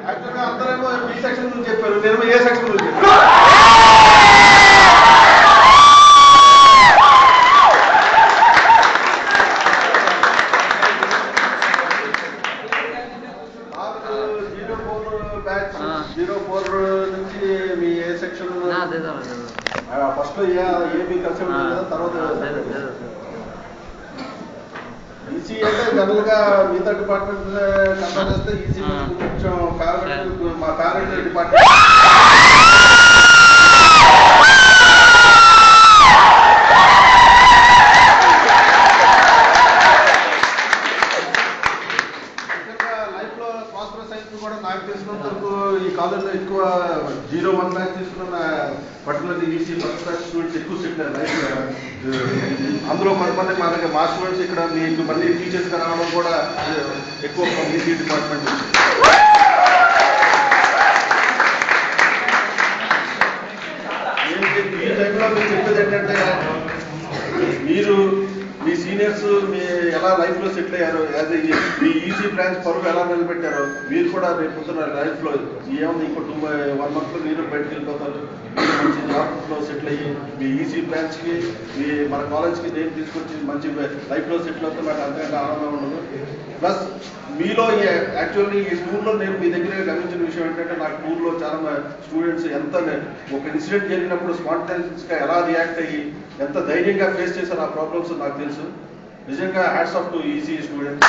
యాక్చువల్గా అందరేమో B section నుంచి చెప్పారు, నేనేమో ఏ సెక్షన్ నుంచి చెప్పాను. మీ ఏ సెక్షన్ ఫస్ట్ ఏబీ కలిసి ఉంటుంది కదా, తర్వాత ఈసీ అంటే జనరల్ గా మిగతా డిపార్ట్మెంట్ కంపేర్ చేస్తే ఈసీ కొంచెం ఫేవరెట్, మా ఫేవరెట్ డిపార్ట్మెంట్. కూడా నాకు తెలిసినంత వరకు ఈ కాలేజ్లో ఎక్కువ 01 బ్యాచ్ తీసుకున్న particular EC first batch students ఎక్కువ సెట్ అయ్యారు. అందులో కొంతమంది మా దగ్గర మా స్టూడెంట్స్ ఇక్కడ మీకు మళ్ళీ టీచర్స్గా రావడం కూడా ఎక్కువ ఈసీ డిపార్ట్మెంట్. ఈ టైంలో మీరు చెప్పేది ఏంటంటే, మీరు మీ సీనియర్స్ మీ ఎలా లైఫ్లో సెటిల్ అయ్యారో, మీ ఈసీ బ్రాంచ్ పరువు ఎలా నిలబెట్టారో, మీరు కూడా రేపు పొద్దున్న లైఫ్లో ఏముంది ఇంకో 1 monthలో మీరు బయటకు వెళ్ళిపోతారు. మంచి జాబ్లో సెటిల్ అయ్యి మీ ఈసీ బ్రాంచ్కి మన కాలేజ్కి నేమ్ తీసుకొచ్చి మంచి లైఫ్లో సెటిల్ అవుతే నాకు అంతకంటే ఆనందం ఉండదు. ప్లస్ మీలో యాక్చువల్లీ ఈ టూర్లో నేను మీ దగ్గర గమనించిన విషయం ఏంటంటే, నాకు టూర్లో చాలా స్టూడెంట్స్ ఎంత ఒక ఇన్సిడెంట్ జరిగినప్పుడు స్పాంటేనియస్గా ఎలా రియాక్ట్ అయ్యి ఎంత ధైర్యంగా ఫేస్ చేశారు ఆ ప్రాబ్లమ్స్ నాకు తెలుసు. నిజంగా hats off to EC students.